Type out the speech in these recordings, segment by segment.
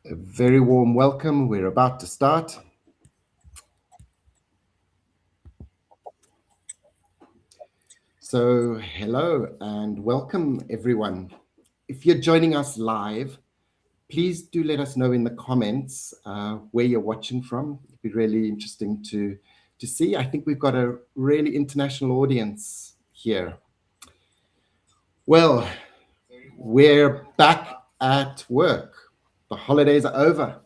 A very warm welcome. We're about to start. So, hello and welcome, everyone. If you're joining us live, please do let us know in the comments where you're watching from. It'd be really interesting to see. I think we've got a really international audience here. Well, we're back at work. The holidays are over.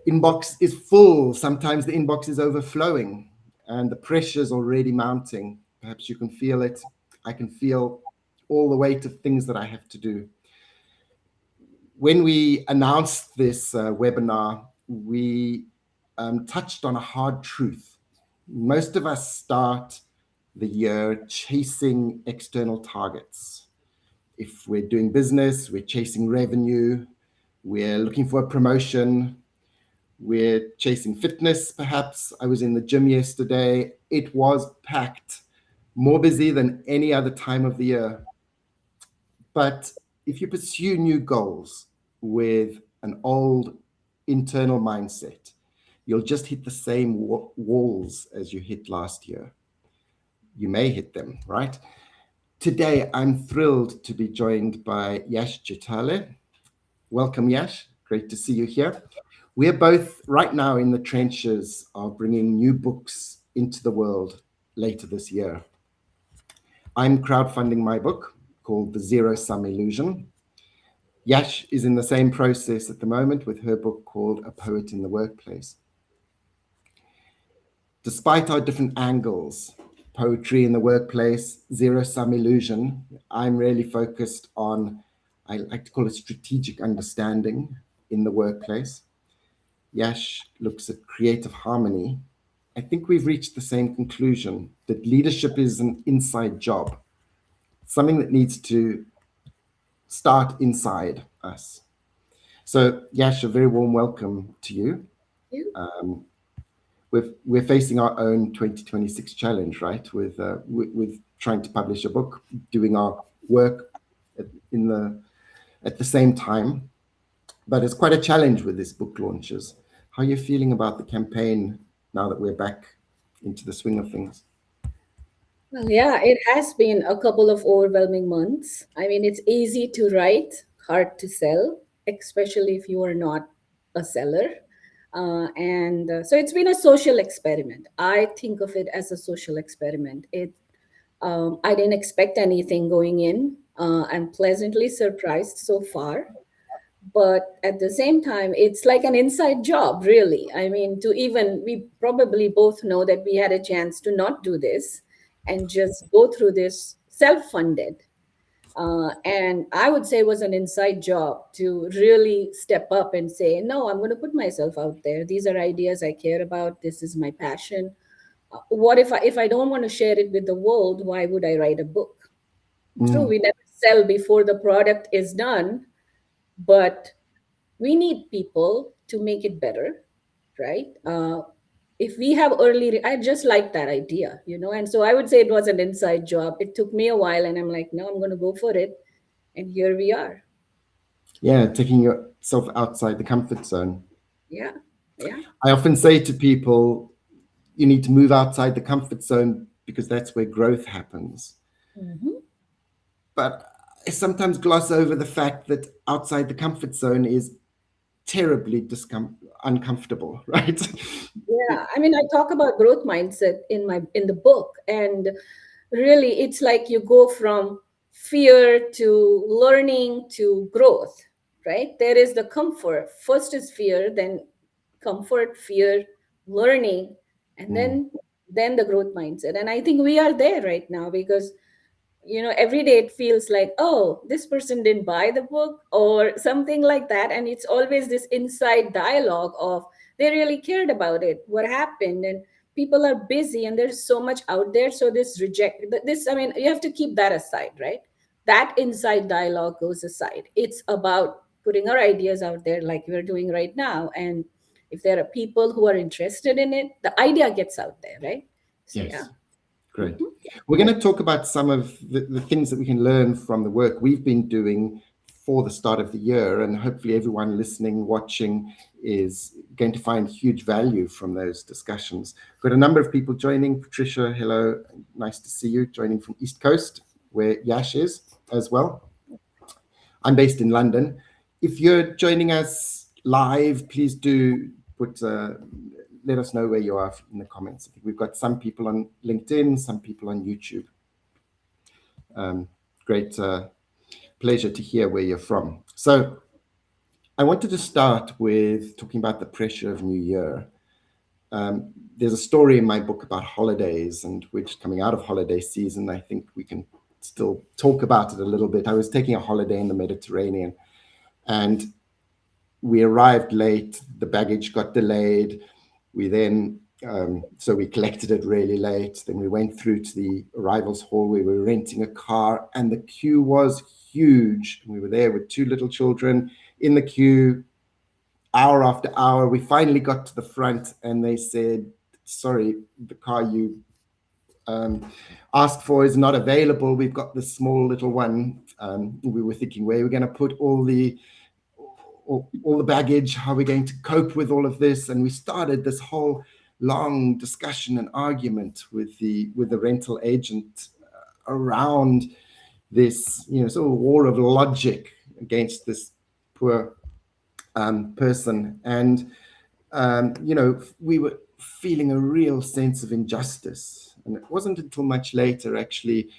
Inbox is full. Sometimes the inbox is overflowing and the pressure's already mounting. Perhaps you can feel it. I can feel all the weight of things that I have to do. When we announced this webinar, we touched on a hard truth. Most of us start the year chasing external targets. If we're doing business, we're chasing revenue, we're looking for a promotion, we're chasing fitness, perhaps. I was in the gym yesterday. It was packed, more busy than any other time of the year. But if you pursue new goals with an old internal mindset, you'll just hit the same walls as you hit last year. You may hit them, right? Today, I'm thrilled to be joined by Yash Chitale. Welcome, Yash. Great to see you here. We're both right now in the trenches of bringing new books into the world later this year. I'm crowdfunding my book called The Zero Sum Illusion. Yash is in the same process at the moment with her book called A Poet in the Workplace. Despite our different angles, poetry in the workplace, zero sum illusion, I'm really focused on, I like to call it strategic understanding in the workplace. Yash looks at creative harmony. I think we've reached the same conclusion that leadership is an inside job, something that needs to start inside us. So, Yash, a very warm welcome to you. We're facing our own 2026 challenge, right? With trying to publish a book, doing our work at the same time. But it's quite a challenge with this book launches. How are you feeling about the campaign now that we're back into the swing of things? Well, yeah, it has been a couple of overwhelming months. I mean, it's easy to write, hard to sell, especially if you are not a seller. And so it's been a social experiment. I think of it as a social experiment. I didn't expect anything going in. I'm pleasantly surprised so far. But at the same time, it's like an inside job, really. I mean, we probably both know that we had a chance to not do this and just go through this self funded. And I would say it was an inside job to really step up and say, no, I'm going to put myself out there. These are ideas I care about. This is my passion. What if I don't want to share it with the world? Why would I write a book? True, Mm, we never sell before the product is done, but we need people to make it better, right? If we have I just like that idea, and so I would say it was an inside job. It took me a while, and I'm like, no, I'm going to go for it, and here we are. yeah, taking yourself outside the comfort zone. Yeah, yeah. I often say to people, you need to move outside the comfort zone because that's where growth happens. Hmm. But I sometimes gloss over the fact that outside the comfort zone is terribly uncomfortable, right? Yeah, I mean, I talk about growth mindset in the book, and really, it's like you go from fear to learning to growth, right? There is the comfort. First is fear, then comfort, fear, learning, and Mm, then the growth mindset. And I think we are there right now because every day it feels like, oh, this person didn't buy the book or something like that, and it's always this inside dialogue of they really cared about it, what happened, and people are busy and there's so much out there, so this, I mean, you have to keep that aside, right? That inside dialogue goes aside. It's about putting our ideas out there like we're doing right now, and if there are people who are interested in it, the idea gets out there, right? So yeah. yes, great. Mhm. We're going to talk about some of the things that we can learn from the work we've been doing for the start of the year, and hopefully everyone listening, watching is going to find huge value from those discussions. Got a number of people joining. Patricia, hello, nice to see you, joining from East Coast, where Yash is as well. I'm based in London. If you're joining us live, please do put let us know where you are in the comments. I think we've got some people on LinkedIn, some people on YouTube. Great pleasure to hear where you're from. So I wanted to start with talking about the pressure of New Year. There's a story in my book about holidays, and we're just coming out of holiday season. I think we can still talk about it a little bit. I was taking a holiday in the Mediterranean, and we arrived late. The baggage got delayed. We then, so we collected it really late. Then we went through to the arrivals hall. We were renting a car, and the queue was huge. We were there with two little children in the queue, hour after hour. We finally got to the front, and they said, sorry, the car you asked for is not available. We've got this small little one. We were thinking, where are we going to put all the baggage? How are we going to cope with all of this? And we started this whole long discussion and argument with the rental agent around this, sort of war of logic against this poor person. And we were feeling a real sense of injustice. And it wasn't until much later, actually,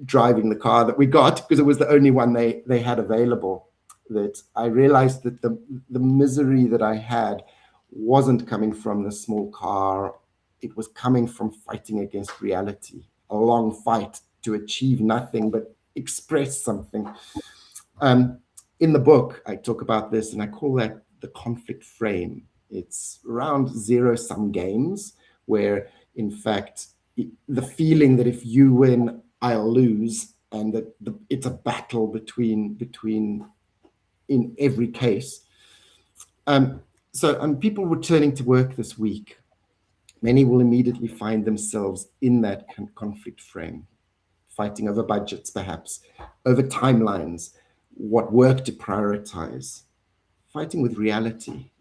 driving the car that we got, because it was the only one they had available, that I realized that the misery that I had wasn't coming from the small car. It was coming from fighting against reality, a long fight to achieve nothing but express something. In the book, I talk about this, and I call that the conflict frame. It's around zero-sum games, where, in fact, the feeling that if you win, I'll lose, and that it's a battle between in every case. So people returning to work this week, many will immediately find themselves in that conflict frame, fighting over budgets, perhaps, over timelines, what work to prioritize, fighting with reality.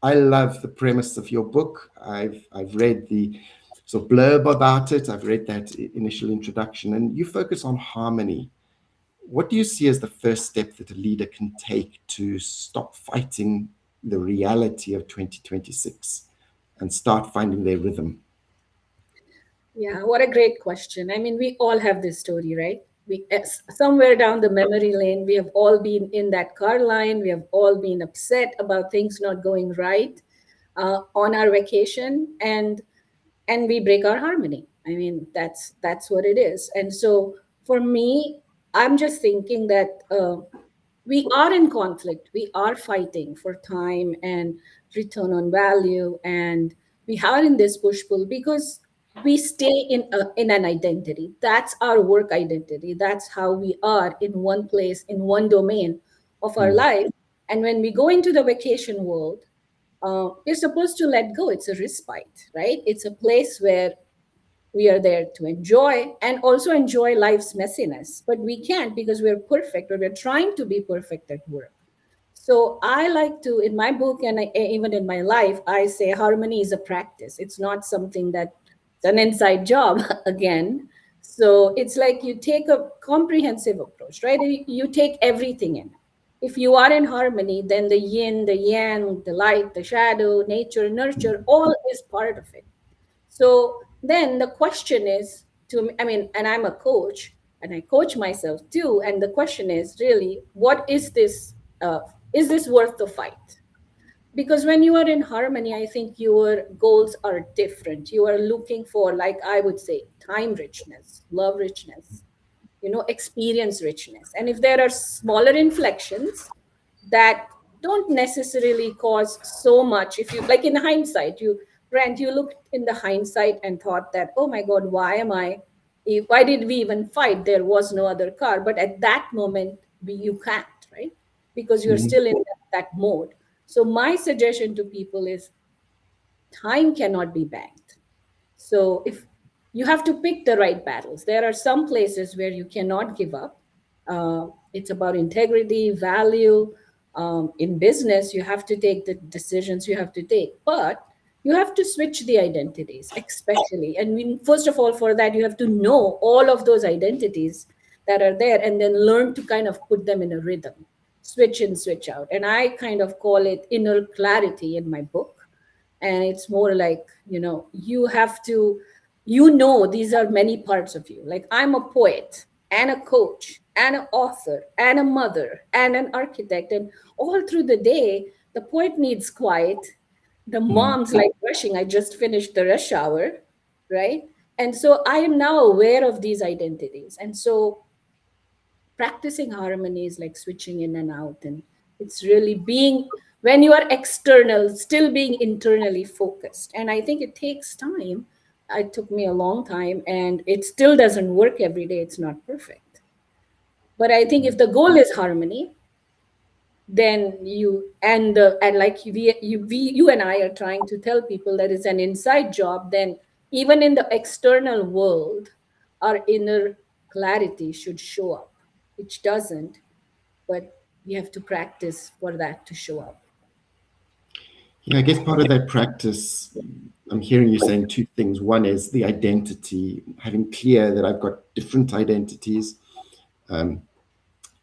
I love the premise of your book. I've read the sort of blurb about it. I've read that initial introduction, and you focus on harmony. What do you see as the first step that a leader can take to stop fighting the reality of 2026 and start finding their rhythm? Yeah, what a great question. I mean, we all have this story, right? Somewhere down the memory lane, we have all been in that car line. We have all been upset about things not going right on our vacation, and we break our harmony. I mean, that's what it is. And so for me, I'm just thinking that we are in conflict. We are fighting for time and return on value, and we are in this push pull because we stay in an identity. That's our work identity. That's how we are in one place, in one domain of our life. And when we go into the vacation world, we're supposed to let go. It's a respite, right? It's a place where we are there to enjoy and also enjoy life's messiness, but we can't because we're perfect, or we're trying to be perfect at work. So I like to, in my book and even in my life, I say harmony is a practice. It's not something that's an inside job again. So it's like you take a comprehensive approach, right? You take everything in. If you are in harmony, then the yin, the yang, the light, the shadow, nature, nurture, all is part of it. So then the question is to me, I mean, and I'm a coach and I coach myself too. And the question is really, what is this worth the fight? Because when you are in harmony, I think your goals are different. You are looking for, like I would say, time richness, love richness, experience richness. And if there are smaller inflections that don't necessarily cause so much, if you like in hindsight, Grant, you looked in the hindsight and thought that, oh my God, why did we even fight? There was no other car. But at that moment, you can't, right? Because you're still in that mode. So my suggestion to people is time cannot be banked. So if you have to pick the right battles, there are some places where you cannot give up. It's about integrity, value. In business, you have to take the decisions you have to take, but you have to switch the identities, especially. And first of all, for that, you have to know all of those identities that are there and then learn to kind of put them in a rhythm, switch in, switch out. And I kind of call it inner clarity in my book. And it's more like, you have to, these are many parts of you. Like, I'm a poet and a coach and an author and a mother and an architect. And all through the day, the poet needs quiet. The Mm. mom's like rushing. I just finished the rush hour, right? And so I am now aware of these identities. And so practicing harmony is like switching in and out. And it's really being, when you are external, still being internally focused. And I think it takes time. It took me a long time, and it still doesn't work every day. It's not perfect. But I think if the goal is harmony, then and like you and I are trying to tell people that it's an inside job, then even in the external world, our inner clarity should show up, which doesn't, but we have to practice for that to show up. Yeah, I guess part of that practice, I'm hearing you saying two things. One is the identity, having clear that I've got different identities, and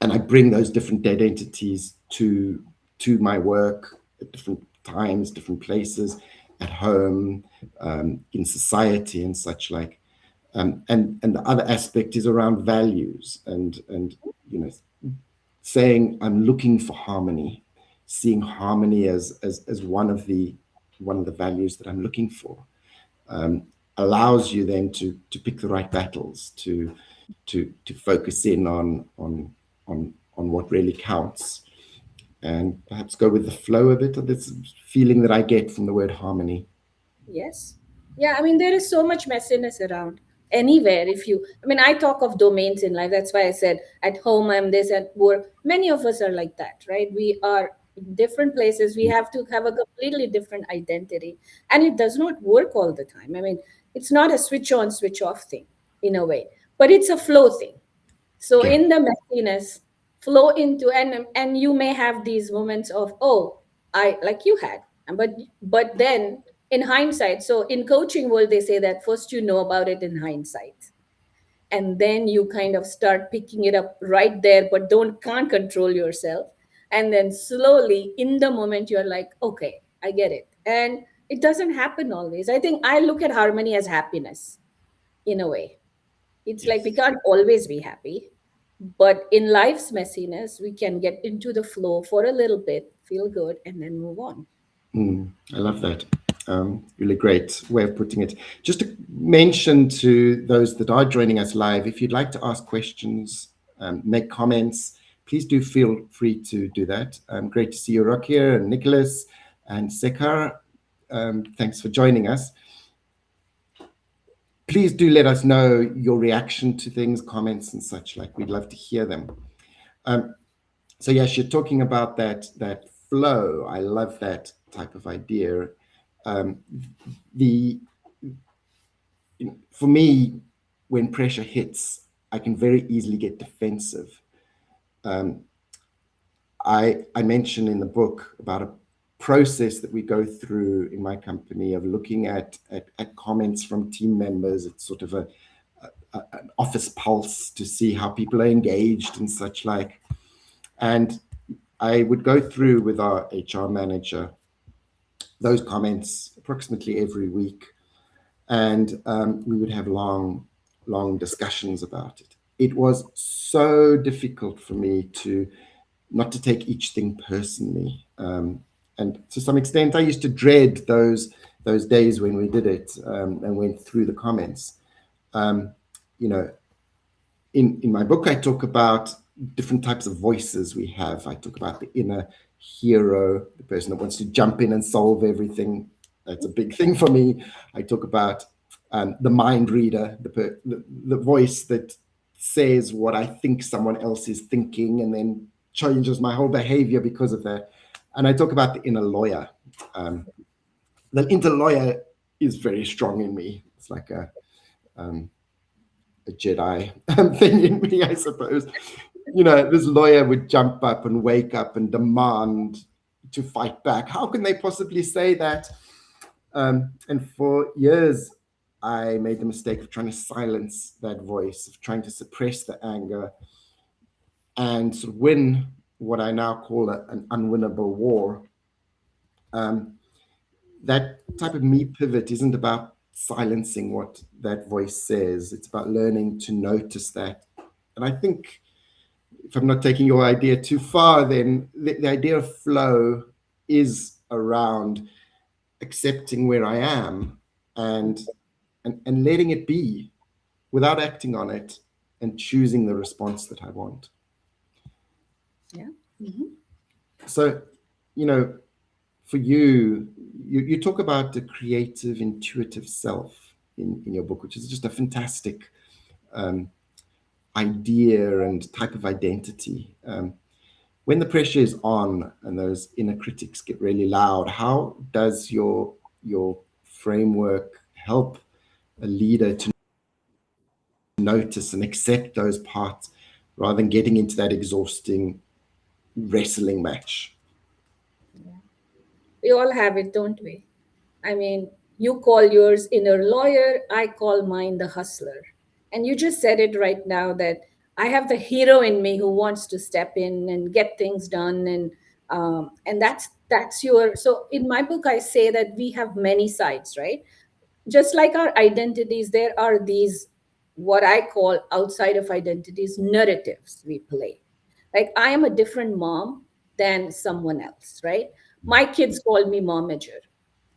I bring those different identities to my work at different times, different places, at home, in society, and such like. And the other aspect is around values, and saying I'm looking for harmony, seeing harmony as one of the values that I'm looking for, allows you then to pick the right battles, to focus in on what really counts, and perhaps go with the flow of it, or this feeling that I get from the word harmony. Yes. Yeah, I mean, there is so much messiness around anywhere. I talk of domains in life. That's why I said at home, I'm this, at work. Many of us are like that, right? We are in different places. We have to have a completely different identity. And it does not work all the time. I mean, it's not a switch on, switch off thing in a way, but it's a flow thing. So Yeah. in the messiness, flow into, and you may have these moments of, oh, I like you had, but then in hindsight, so in coaching world they say that first you know about it in hindsight, and then you kind of start picking it up right there, but can't control yourself, and then slowly in the moment you're like, okay, I get it. And it doesn't happen always. I think I look at harmony as happiness in a way. It's like we Yes. can't always be happy, but in life's messiness, we can get into the flow for a little bit, feel good, and then move on. I love that. Really great way of putting it. Just to mention to those that are joining us live, if you'd like to ask questions, make comments, please do feel free to do that. Great to see you, Rokia and Nicholas and Sekar. Thanks for joining us. Please do let us know your reaction to things, comments, and such like. We'd love to hear them. So yes, you're talking about that flow. I love that type of idea. The For me, when pressure hits, I can very easily get defensive. I mention in the book about a process that we go through in my company of looking at comments from team members. It's sort of an office pulse to see how people are engaged and such like. And I would go through with our HR manager those comments approximately every week, and we would have long discussions about it. It was so difficult for me not to take each thing personally, and to some extent, I used to dread those days when we did it, and went through the comments. You know, in my book, I talk about different types of voices we have. I talk about the inner hero, the person that wants to jump in and solve everything. That's a big thing for me. I talk about the mind reader, the voice that says what I think someone else is thinking and then changes my whole behavior because of that. And I talk about the inner lawyer. The inner lawyer is very strong in me. It's like a Jedi thing in me, I suppose. this lawyer would jump up and wake up and demand to fight back. How can they possibly say that? And for years, I made the mistake of trying to silence that voice, of trying to suppress the anger and sort of win what I now call an unwinnable war. Um, that type of me pivot isn't about silencing what that voice says. It's about learning to notice that. And I think if I'm not taking your idea too far, then the idea of flow is around accepting where I am and, and letting it be without acting on it and choosing the response that I want. Yeah. Mhm. So, you know, for you talk about the creative, intuitive self in your book, which is just a fantastic um, idea and type of identity. When the pressure is on and those inner critics get really loud, how does your framework help a leader to notice and accept those parts rather than getting into that exhausting wrestling match? Yeah. We all have it, don't we? I mean, you call yours inner lawyer, I call mine the hustler. And you just said it right now that I have the hero in me who wants to step in and get things done, and that's your. So in my book, I say that we have many sides, right? Just like our identities, there are these what I call outside of identities narratives we play. Like I am a different mom than someone else, right? My kids call me momager.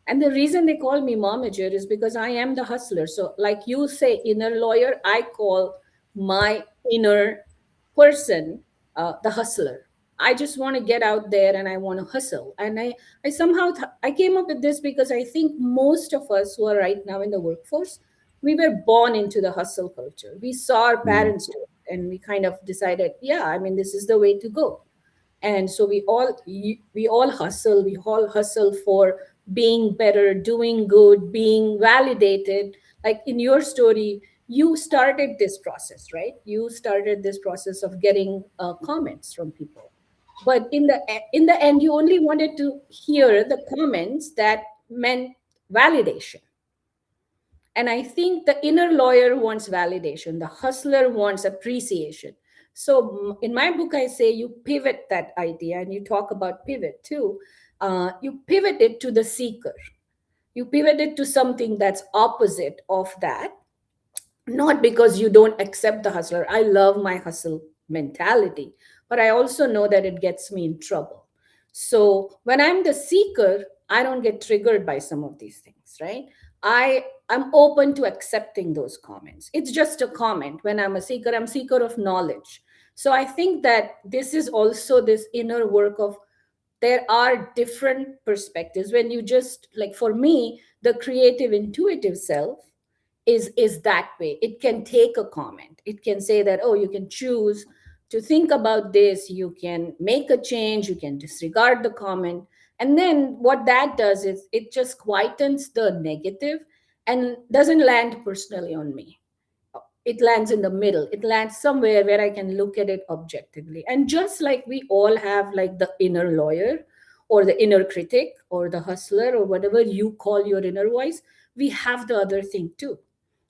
And the reason they call me momager is because I am the hustler. So, like you say, inner lawyer, I call my inner person the hustler. I just want to get out there and I want to hustle. And I somehow I came up with this because I think most of us who are right now in the workforce, we were born into the hustle culture. We saw our Mm, parents do it, and we kind of decided, yeah, I mean, this is the way to go. And so we all hustle for being better, doing good, being validated. Like in your story, you started this process, right? You started this process of getting comments from people, but in the end you only wanted to hear the comments that meant validation. And I think the inner lawyer wants validation, the hustler wants appreciation. So in my book, I say you pivot that idea, and you talk about pivot too. You pivot it to the seeker, you pivot it to something that's opposite of that, not because you don't accept the hustler. I love my hustle mentality, but I also know that it gets me in trouble. So when I'm the seeker, I don't get triggered by some of these things, right? I'm open to accepting those comments. It's just a comment. When I'm a seeker, I'm seeker of knowledge. So I think that this is also this inner work of, there are different perspectives. When you just, like, for me, the creative intuitive self is that way. It can take a comment, it can say that, oh, you can choose to think about this, you can make a change, you can disregard the comment. And then what that does is it just quietens the negative and doesn't land personally on me. It lands in the middle, it lands somewhere where I can look at it objectively. And just like we all have like the inner lawyer or the inner critic or the hustler or whatever you call your inner voice, we have the other thing too.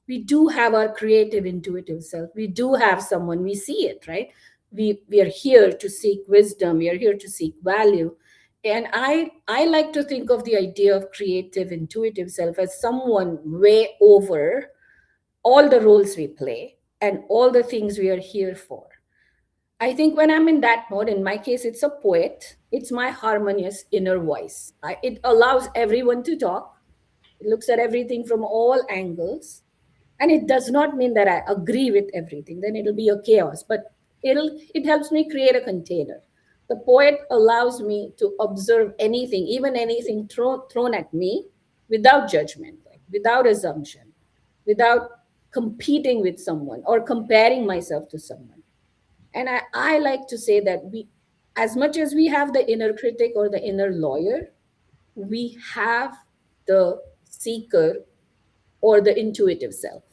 We do have our creative intuitive self, we do have someone, we see it, right? We are here to seek wisdom, we are here to seek value. And I like to think of the idea of creative intuitive self as someone way over all the roles we play and all the things we are here for. I think when I'm in that mode, in my case, it's a poet, it's my harmonious inner voice. It allows everyone to talk, it looks at everything from all angles. And it does not mean that I agree with everything, then it'll be a chaos, but it helps me create a container. The poet allows me to observe anything, even anything thrown at me, without judgment, like without assumption, without competing with someone or comparing myself to someone. And I like to say that we, as much as we have the inner critic or the inner lawyer, we have the seeker or the intuitive self.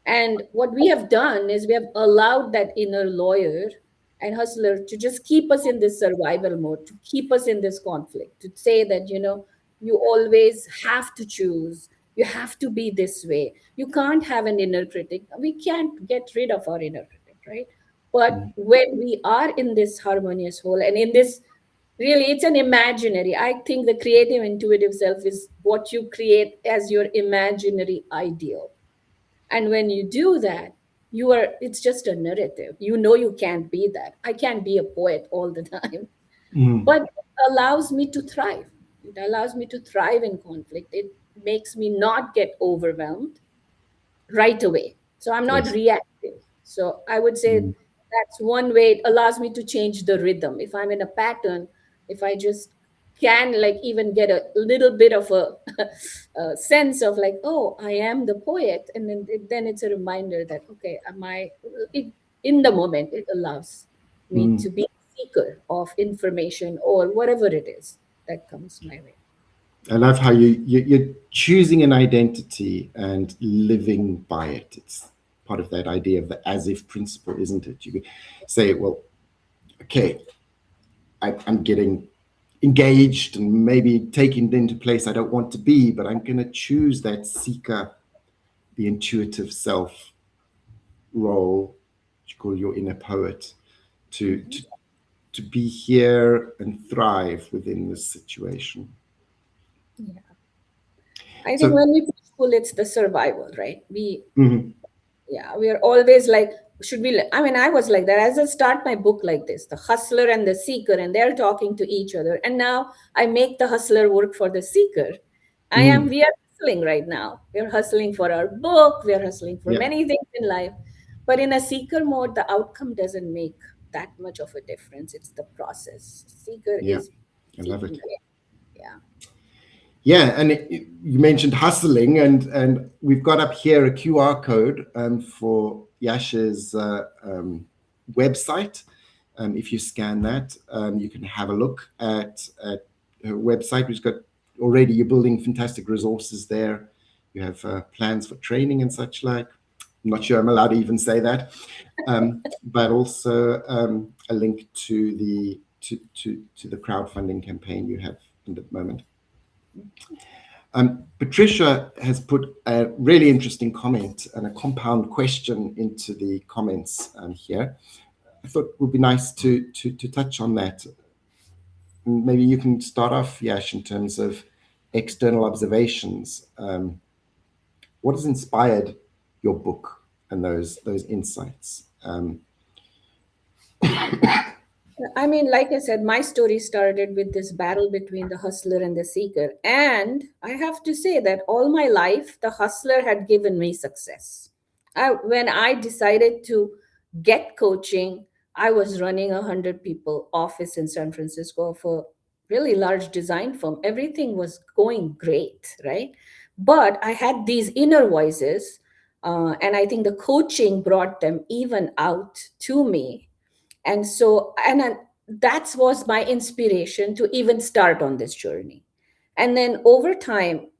And what we have done is we have allowed that inner lawyer and hustler to just keep us in this survival mode, to keep us in this conflict, to say that, you always have to choose, you have to be this way, you can't have an inner critic. We can't get rid of our inner critic, right? But when we are in this harmonious whole and in this, really, it's an imaginary. I think the creative intuitive self is what you create as your imaginary ideal. And when you do that, it's just a narrative. You can't be that. I can't be a poet all the time. Mm. But it allows me to thrive. It allows me to thrive in conflict. It makes me not get overwhelmed right away. So I'm not Yes. reactive. So I would say Mm. that's one way it allows me to change the rhythm. If I'm in a pattern, if I just can like even get a little bit of a sense of like, oh, I am the poet, and then it's a reminder that okay, it, in the moment it allows me Mm. to be a seeker of information or whatever it is that comes my way. I love how you're choosing an identity and living by it. It's part of that idea of the as if principle, isn't it? You could say, well, okay, I'm getting engaged and maybe taken into place I don't want to be, but I'm going to choose that seeker, the intuitive self role, which you call your inner poet, to, Mhm. to, to be here and thrive within this situation. Yeah. I think So, when we push pull, it's the survival, right? mhm, We are always like, should we? I mean, I was like that as I start my book like this, the hustler and the seeker, and they're talking to each other. And now I make the hustler work for the seeker. mm, We are hustling right now. We're hustling for our book. We're hustling for yeah, many things in life. But in a seeker mode, the outcome doesn't make that much of a difference. It's the process. Seeker yeah, is I love seeking it. it. Yeah. Yeah, and you mentioned hustling, and we've got up here a QR code for Yash's website. If you scan that, you can have a look at her website, which got already you're building fantastic resources there. You have plans for training and such like. I'm not sure I'm allowed to even say that, but also a link to the crowdfunding campaign you have at the moment. Patricia has put a really interesting comment and a compound question into the comments here. I thought it would be nice to touch on that. Maybe you can start off, Yash, in terms of external observations. What has inspired your book and those insights? I mean, like I said, my story started with this battle between the hustler and the seeker. And I have to say that all my life, the hustler had given me success. When I decided to get coaching, I was running a 100 people office in San Francisco for a really large design firm. Everything was going great, right? But I had these inner voices, and I think the coaching brought them even out to me. And so that was my inspiration to even start on this journey. And then over time,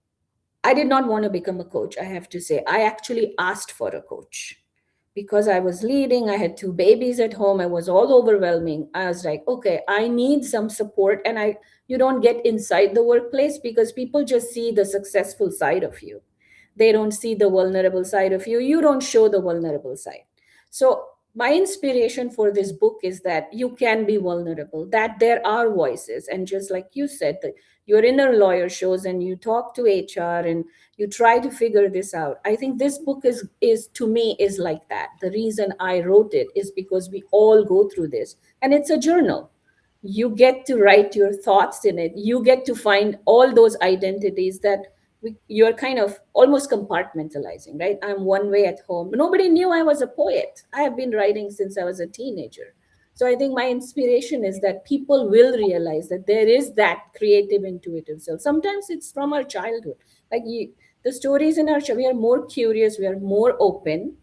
I did not want to become a coach, I have to say. I actually asked for a coach because I was leading. I had two babies at home. It was all overwhelming. I was like, okay, I need some support. And you don't get inside the workplace because people just see the successful side of you. They don't see the vulnerable side of you. You don't show the vulnerable side. So my inspiration for this book is that you can be vulnerable, that there are voices. And just like you said, that your inner lawyer shows and you talk to HR and you try to figure this out. I think this book is to me is like that. The reason I wrote it is because we all go through this, and it's a journal. You get to write your thoughts in it. You get to find all those identities that you're kind of almost compartmentalizing, right? I'm one way at home. Nobody knew I was a poet. I have been writing since I was a teenager. So I think my inspiration is that people will realize that there is that creative, intuitive self. Sometimes it's from our childhood. The stories in our child, we are more curious, we are more open,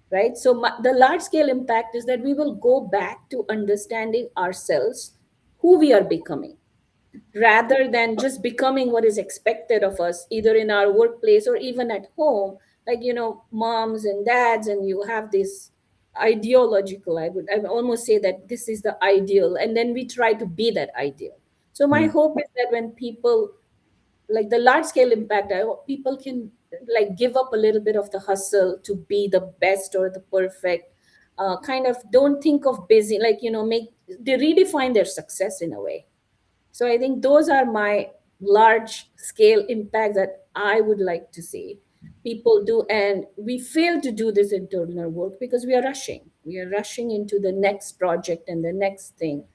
right? So the large scale impact is that we will go back to understanding ourselves, who we are becoming, rather than just becoming what is expected of us, either in our workplace or even at home. Like, moms and dads, and you have this ideological. I would almost say that this is the ideal, and then we try to be that ideal. So my Mm, hope is that when people, like the large scale impact, I hope people can like give up a little bit of the hustle to be the best or the perfect, kind of don't think of busy, like, make, they redefine their success in a way. So I think those are my large scale impact that I would like to see people do. And we fail to do this internal work because we are rushing. We are rushing into the next project and the next thing.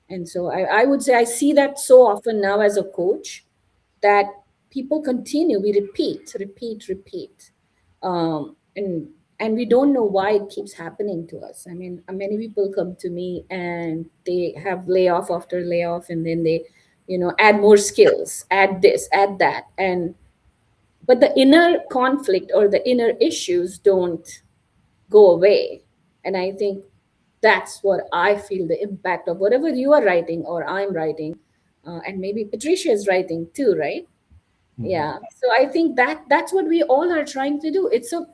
And so I would say I see that so often now as a coach, that people continue, we repeat, repeat, repeat. And we don't know why it keeps happening to us. I mean, many people come to me and they have layoff after layoff, and then they, add more skills, add this, add that. And but the inner conflict or the inner issues don't go away. And I think that's what I feel the impact of whatever you are writing or I'm writing, and maybe Patricia is writing too, right? mhm. Yeah. So I think that's what we all are trying to do. It's a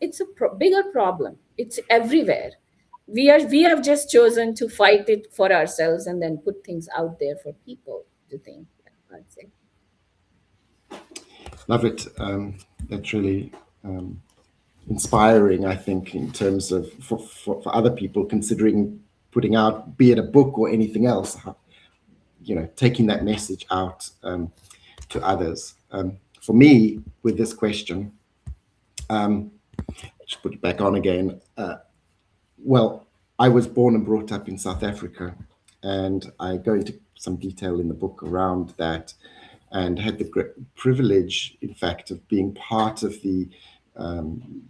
bigger problem. It's everywhere. We have just chosen to fight it for ourselves and then put things out there for people to think. Yeah, I'd say. Love it. That's really inspiring, I think, in terms of for other people considering putting out, be it a book or anything else, taking that message out to others. For me, with this question, just put it back on again. Well, I was born and brought up in South Africa, and I go into some detail in the book around that, and had the great privilege, in fact, of being part of um,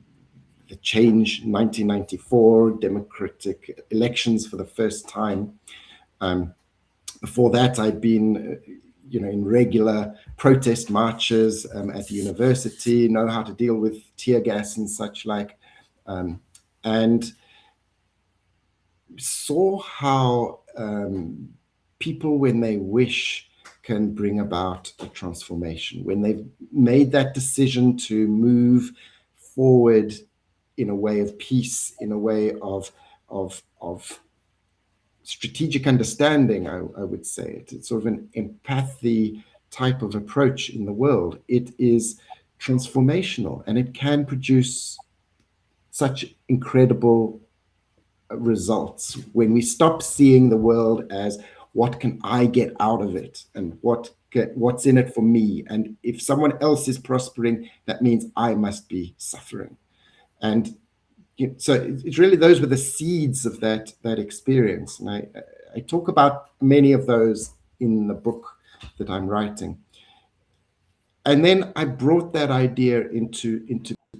the change 1994 democratic elections for the first time. Um, Before that, I'd been, in regular protest marches at the university, know how to deal with tear gas and such like, and saw how people, when they wish, can bring about a transformation. When they've made that decision to move forward in a way of peace, in a way of strategic understanding, I would say. It's sort of an empathy type of approach in the world. It is transformational, and it can produce such incredible results when we stop seeing the world as what can I get out of it, and what's in it for me, and if someone else is prospering, that means I must be suffering. And so it's really, those were the seeds of that experience, and I talk about many of those in the book that I'm writing. And then I brought that idea into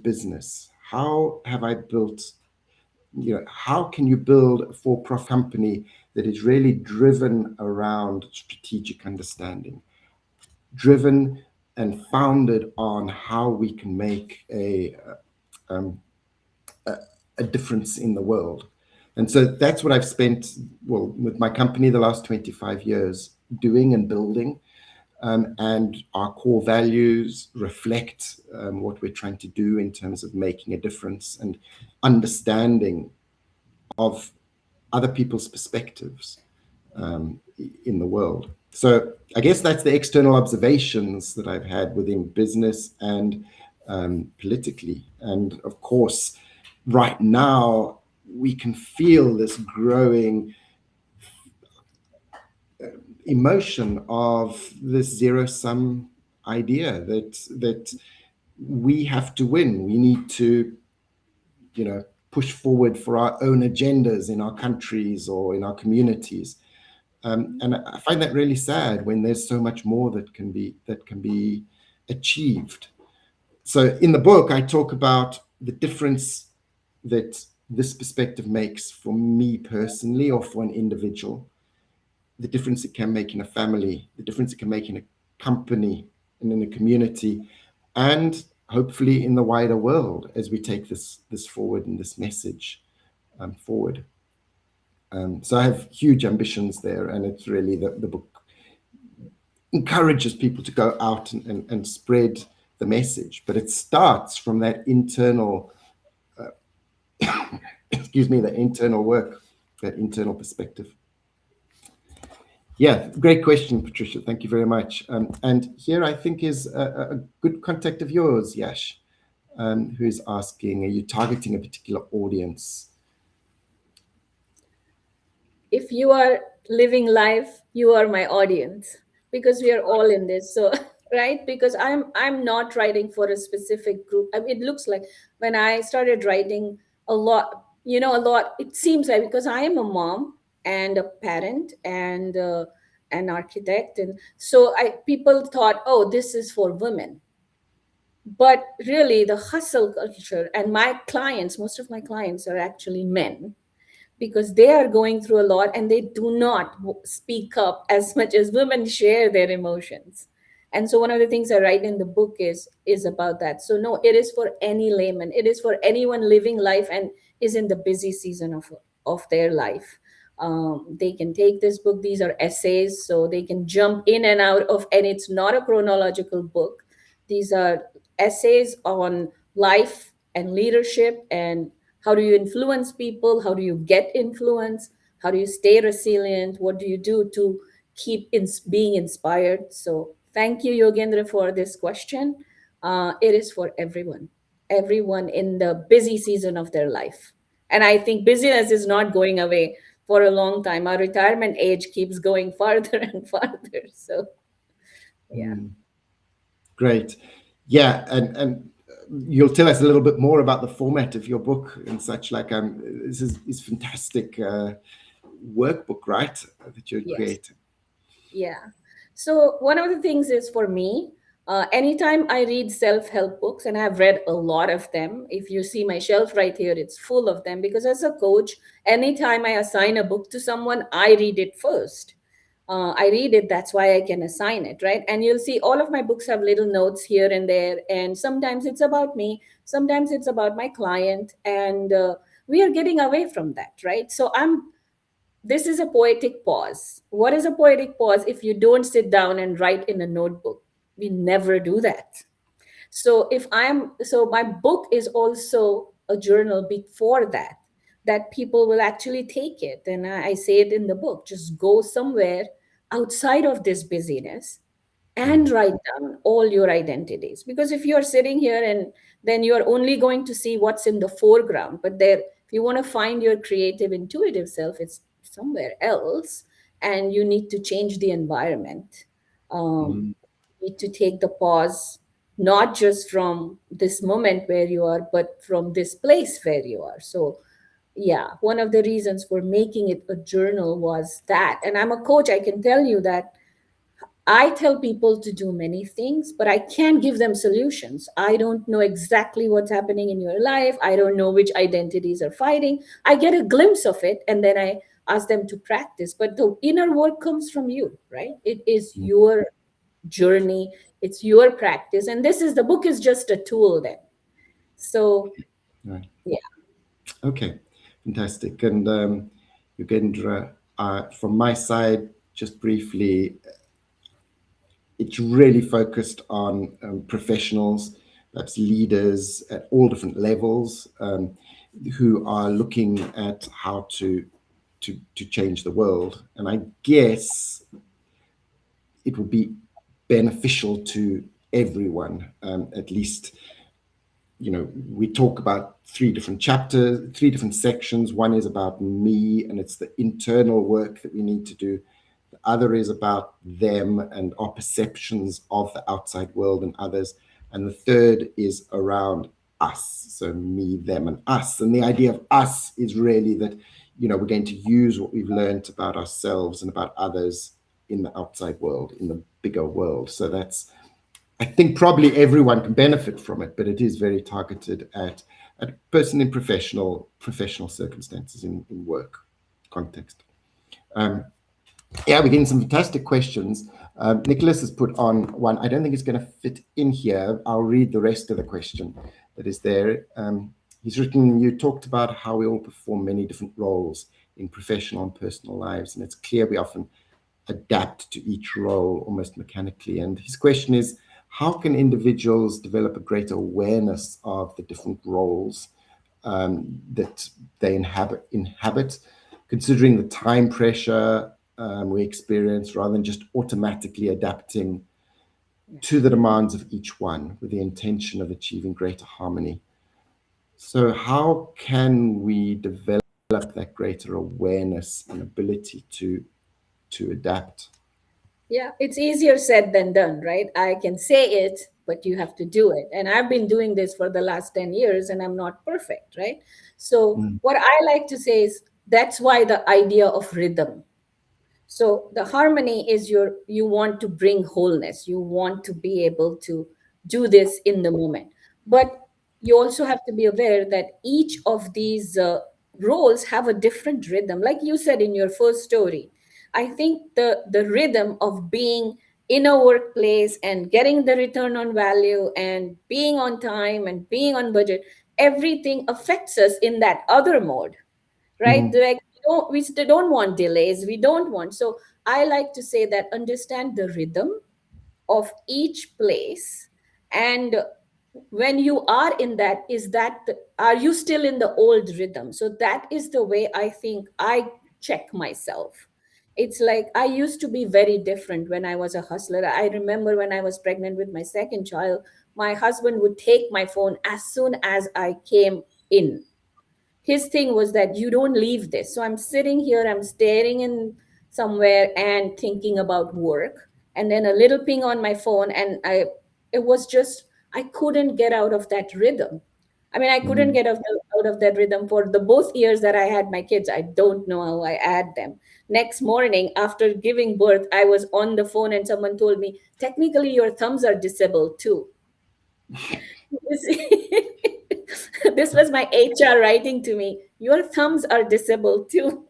business. How have I built, how can you build a for-profit company that is really driven around strategic understanding, driven and founded on how we can make um, a difference in the world? And so that's what I've spent, well, with my company, the last 25 years doing and building. And our core values reflect what we're trying to do in terms of making a difference and understanding of other people's perspectives in the world. So I guess that's the external observations that I've had within business and politically. And of course, right now, we can feel this growing emotion of this zero-sum idea that we have to win. We need to, push forward for our own agendas in our countries or in our communities. And I find that really sad when there's so much more that can be achieved. So in the book, I talk about the difference that this perspective makes for me personally or for an individual, the difference it can make in a family, the difference it can make in a company and in a community, and hopefully in the wider world as we take this forward and this message forward. So I have huge ambitions there, and it's really the book encourages people to go out and spread the message, but it starts from that internal excuse me, the internal work, that internal perspective. Yeah, great question, Patricia. Thank you very much. And here I think is a good contact of yours, Yash, who is asking, are you targeting a particular audience? If you are living life, you are my audience, because we are all in this. So right, because I'm not writing for a specific group. I mean, it looks like when I started writing a lot, a lot, it seems like, because I am a mom and a parent and an architect, and so I people thought, oh, this is for women. But really, the hustle culture, and my clients, most of my clients are actually men, because they are going through a lot and they do not speak up as much as women share their emotions. And so one of the things I write in the book is about that. So no, it is for any layman, it is for anyone living life and is in the busy season of their life. They can take this book. These are essays, so they can jump in and out of, and it's not a chronological book. These are essays on life and leadership, and how do you influence people, how do you get influence, how do you stay resilient, what do you do to keep being inspired. So thank you, Yogendra, for this question. It is for everyone in the busy season of their life. And I think busyness is not going away for a long time. Our retirement age keeps going farther and farther. So yeah. Great. Yeah, and you'll tell us a little bit more about the format of your book and such. Like, this is fantastic workbook, right? That you're Yes. creating. Yeah. So one of the things is, for me, anytime I read self-help books, and I've read a lot of them. If you see my shelf right here, it's full of them, because as a coach, anytime I assign a book to someone, I read it first. I read it, that's why I can assign it, right? And you'll see all of my books have little notes here and there, and sometimes it's about me, sometimes it's about my client, and we are getting away from that, right? So this is a poetic pause. What is a poetic pause if you don't sit down and write in a notebook? We never do that. So my book is also a journal before that people will actually take it. And I say it in the book, just go somewhere outside of this busyness and write down all your identities. Because if you're sitting here and then you're only going to see what's in the foreground, but there, if you want to find your creative, intuitive self, it's somewhere else, and you need to change the environment. Mm, You need to take the pause, not just from this moment where you are, but from this place where you are. So yeah, one of the reasons for making it a journal was that. And I'm a coach, I can tell you that I tell people to do many things, but I can't give them solutions. I don't know exactly what's happening in your life. I don't know which identities are fighting. I get a glimpse of it, and then I ask them to practice. But the inner work comes from you, right? It is mm, your journey, it's your practice. And this is, the book is just a tool then. So, right. yeah. Okay, fantastic. And Yogendra, from my side, just briefly, it's really focused on professionals, perhaps leaders at all different levels, who are looking at how to change the world. And I guess it would be beneficial to everyone, at least. We talk about three different chapters, three different sections. One is about me, and it's the internal work that we need to do. The other is about them and our perceptions of the outside world and others. And the third is around us. So me, them, and us. And the idea of us is really that, we're going to use what we've learned about ourselves and about others in the outside world, in the bigger world. So I think probably everyone can benefit from it, but it is very targeted at a person in professional circumstances, in work context. Yeah, we're getting some fantastic questions. Nicholas has put on one. I don't think it's going to fit in here. I'll read the rest of the question that is there. He's written, you talked about how we all perform many different roles in professional and personal lives, and it's clear we often adapt to each role almost mechanically. And his question is, how can individuals develop a greater awareness of the different roles that they inhabit, considering the time pressure we experience, rather than just automatically adapting to the demands of each one with the intention of achieving greater harmony. So how can we develop that greater awareness and ability to adapt? Yeah, it's easier said than done, right? I can say it, but you have to do it. And I've been doing this for the last 10 years and I'm not perfect, right? So, Mm, what I like to say is that's why the idea of rhythm. So the harmony is you want to bring wholeness. You want to be able to do this in the moment. But you also have to be aware that each of these roles have a different rhythm. Like you said in your first story, I think the rhythm of being in a workplace and getting the return on value and being on time and being on budget, everything affects us in that other mode, right? mm, Like we still don't want delays. We don't want. So I like to say that understand the rhythm of each place, and when you are in that, are you still in the old rhythm? So that is the way I think I check myself. It's like I used to be very different when I was a hustler. I remember when I was pregnant with my second child, my husband would take my phone as soon as I came in. His thing was that you don't leave this. So I'm sitting here, I'm staring in somewhere and thinking about work, and then a little ping on my phone, and it was just, I couldn't get out of that rhythm. I mean, I couldn't mm, get out of that rhythm for the both years that I had my kids. I don't know how I had them. Next morning, after giving birth, I was on the phone and someone told me, technically, your thumbs are disabled too. This, this was my HR writing to me. Your thumbs are disabled too,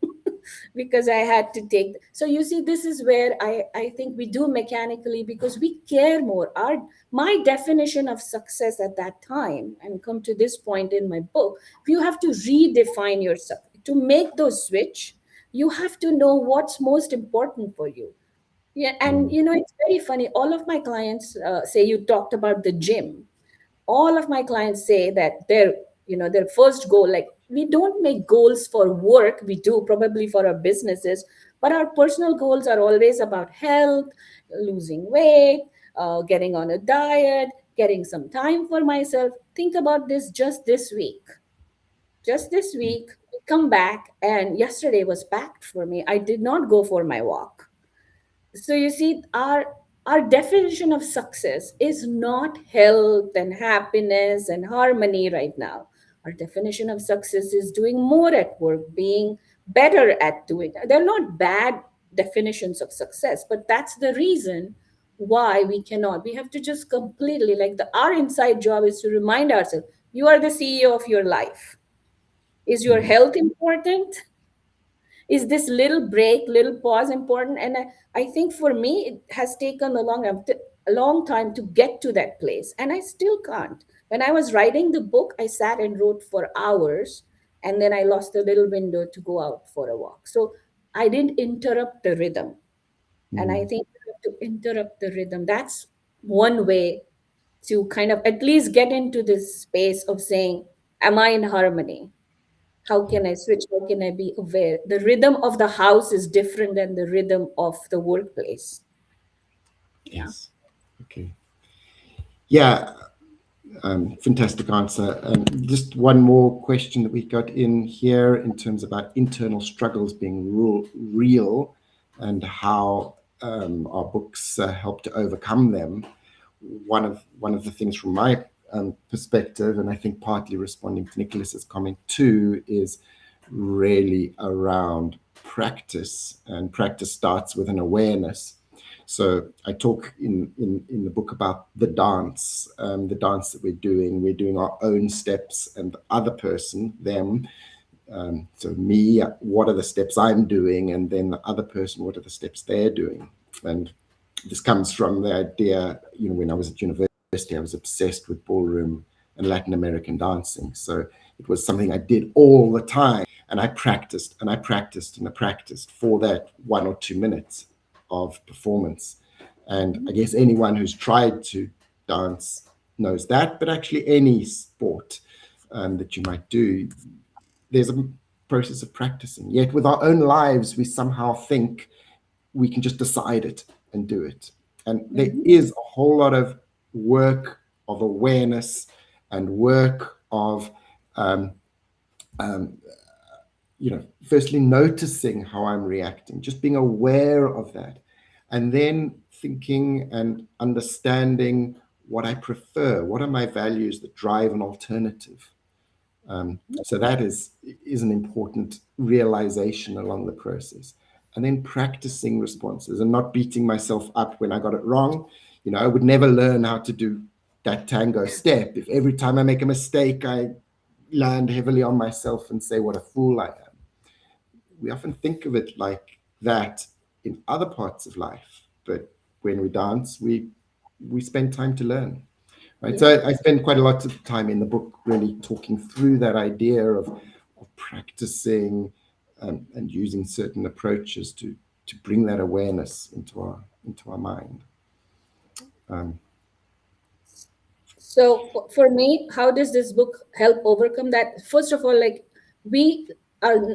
because I had to take. So you see, this is where I think we do mechanically because we care more. My definition of success at that time, and come to this point in my book, you have to redefine yourself to make those switch. You have to know what's most important for you. Yeah, and mm, it's very funny. All of my clients say you talked about the gym. All of my clients say that their first goal, like, we don't make goals for work, we do probably for our businesses, but our personal goals are always about health, losing weight, getting on a diet, getting some time for myself. Think about this. Just this week come back, and yesterday was packed for me. I did not go for my walk. So you see, our definition of success is not health and happiness and harmony right now. Our definition of success is doing more at work, being better at doing. They're not bad definitions of success, but that's the reason why we cannot. We have to just completely, like, our inside job is to remind ourselves, you are the CEO of your life. Is your mm. health important? Is this little break, little pause important? And I think for me it has taken a long time to get to that place, and I still can't. When I was writing the book, I sat and wrote for hours, and then I lost a little window to go out for a walk. So I didn't interrupt the rhythm, and I Mm. think you have to interrupt the rhythm. That's one way to kind of at least get into this space of saying, am I in harmony? How can I switch? How can I be aware? The rhythm of the house is different than the rhythm of the workplace. Yeah. Yes. Okay. Yeah. Fantastic answer. Just one more question that we got in here in terms about internal struggles being real and how our books help to overcome them. One of the things from my perspective, and I think partly responding to Nicholas's comment too, is really around practice, and practice starts with an awareness. So I talk in the book about the dance that we're doing. We're doing our own steps, and the other person, them. So me, what are the steps I'm doing, and then the other person, what are the steps they're doing? And this comes from the idea, when I was at university, I was obsessed with ballroom and Latin American dancing. So it was something I did all the time, and I practiced and I practiced and I practiced for that 1 or 2 minutes of performance. And I guess anyone who's tried to dance knows that, but actually any sport, that you might do, there's a process of practicing. Yet with our own lives, we somehow think we can just decide it and do it. And there Mhm. is a whole lot of work of awareness and work of, um, um, firstly noticing how I'm reacting, just being aware of that, and then thinking and understanding what I prefer, what are my values that drive an alternative. So that is an important realization along the process. And then practicing responses and not beating myself up when I got it wrong. I would never learn how to do that tango step if every time I make a mistake, I land heavily on myself and say what a fool I am. We often think of it like that in other parts of life, but when we dance, we spend time to learn. Right. Yeah. So I spend quite a lot of time in the book really talking through that idea of practicing and using certain approaches to bring that awareness into our mind. So for me, how does this book help overcome that? First of all, like we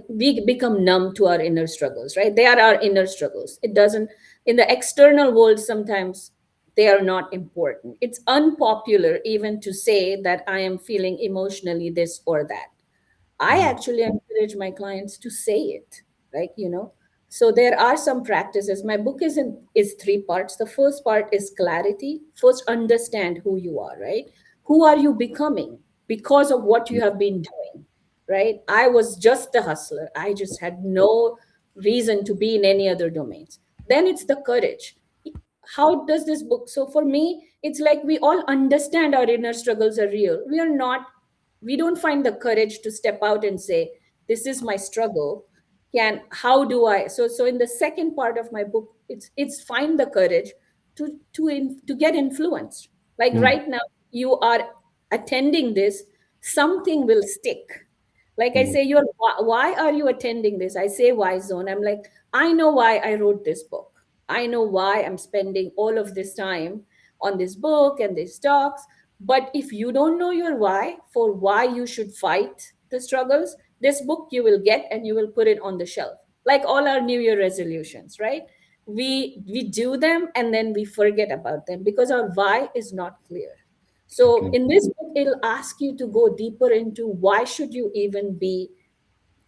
we become numb to our inner struggles, right? They are our inner struggles. It doesn't in the external world sometimes they are not important. It's unpopular even to say that I am feeling emotionally this or that. I Mhm. actually encourage my clients to say it, like, So there are some practices. My book is three parts. The first part is clarity. First, understand who you are, right? Who are you becoming because of what you have been doing, right? I was just a hustler. I just had no reason to be in any other domains. Then it's the courage. How does this book? So for me, it's like we all understand our inner struggles are real. We don't find the courage to step out and say, this is my struggle. How do I? So in the second part of my book, it's find the courage to get influenced. Like Mm, right now, you are attending this, something will stick. Like I mm, say, why are you attending this? I say why zone. I'm like, I know why I wrote this book. I know why I'm spending all of this time on this book and these talks. But if you don't know your why, for why you should fight the struggles, this book you will get and you will put it on the shelf. Like all our New Year resolutions, right? We do them and then we forget about them because our why is not clear. So okay. in this book, it'll ask you to go deeper into why should you even be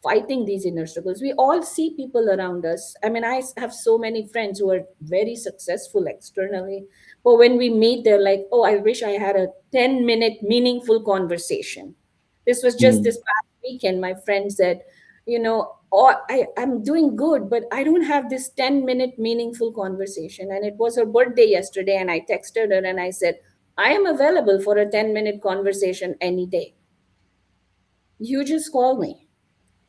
fighting these inner struggles. We all see people around us. I mean, I have so many friends who are very successful externally, but when we meet, they're like, oh, I wish I had a 10-minute meaningful conversation. This was just Mm, this past weekend. My friend said, oh, I'm doing good, but I don't have this 10-minute meaningful conversation. And it was her birthday yesterday, and I texted her and I said, I am available for a 10-minute conversation any day. You just call me,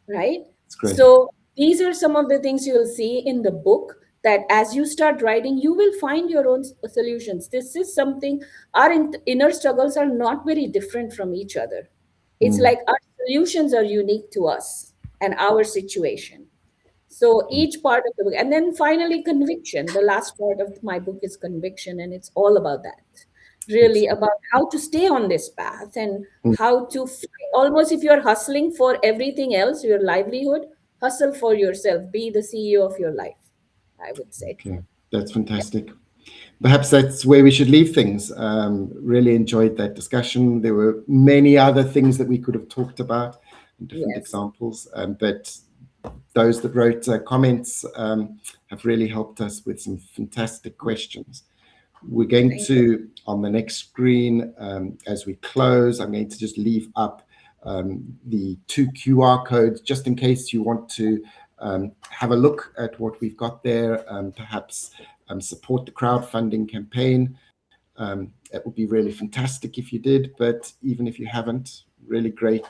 right? it's great. So these are some of the things you'll see in the book that as you start writing, you will find your own solutions. This is something, our inner struggles are not very different from each other. It's Mm, like our solutions are unique to us and our situation. So okay. each part of the book, and then finally conviction. The last part of my book is conviction, and it's all about that. Really Excellent. about how to stay on this path and Mm, how to almost if you're hustling for everything else, your livelihood, hustle for yourself. Be the CEO of your life, I would say. okay. That's fantastic. Perhaps that's where we should leave things. Really enjoyed that discussion. There were many other things that we could have talked about, different Yes. examples, but those that wrote comments have really helped us with some fantastic questions. We're going Thank you. to, on the next screen, as we close, I'm going to just leave up the 2 QR codes, just in case you want to have a look at what we've got there, perhaps support the crowdfunding campaign. It would be really fantastic if you did, but even if you haven't, really great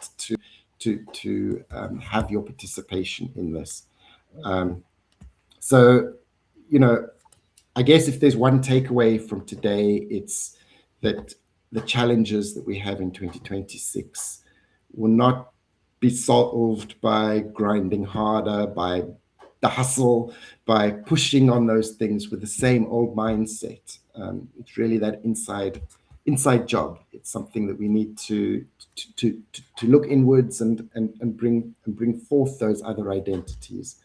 to have your participation in this. Um, so, you know, I guess if there's one takeaway from today, it's that the challenges that we have in 2026 will not be solved by grinding harder, by the hustle, by pushing on those things with the same old mindset. It's really that inside job. It's something that we need to look inwards and bring forth those other identities,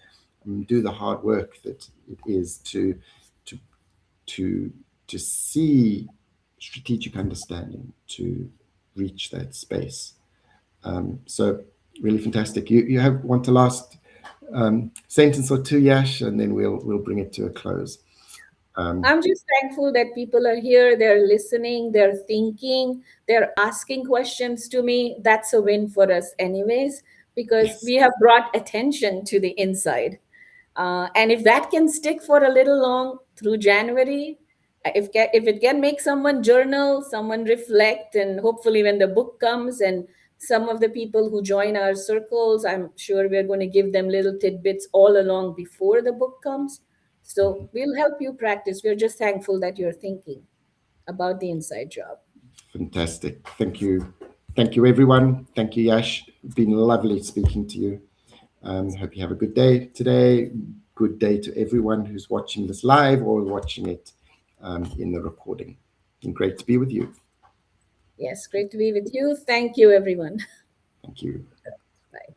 and do the hard work that it is to to to see strategic understanding to reach that space. So really fantastic. You want a last sentence or two, Yash, and then we'll bring it to a close. I'm just thankful that people are here, they're listening, they're thinking, they're asking questions to me. That's a win for us, anyways, because Yes, we have brought attention to the inside. And if that can stick for a little long through January, if it can make someone journal, someone reflect, and hopefully when the book comes and some of the people who join our circles, I'm sure we're going to give them little tidbits all along before the book comes. So we'll help you practice. We're just thankful that you're thinking about the inside job. fantastic. Thank you, everyone. Thank you, Yash. It's been lovely speaking to you. Hope you have a good day today. Good day to everyone who's watching this live or watching it in the recording. It's been great to be with you. Yes, great to be with you. Thank you, everyone. Thank you. Bye.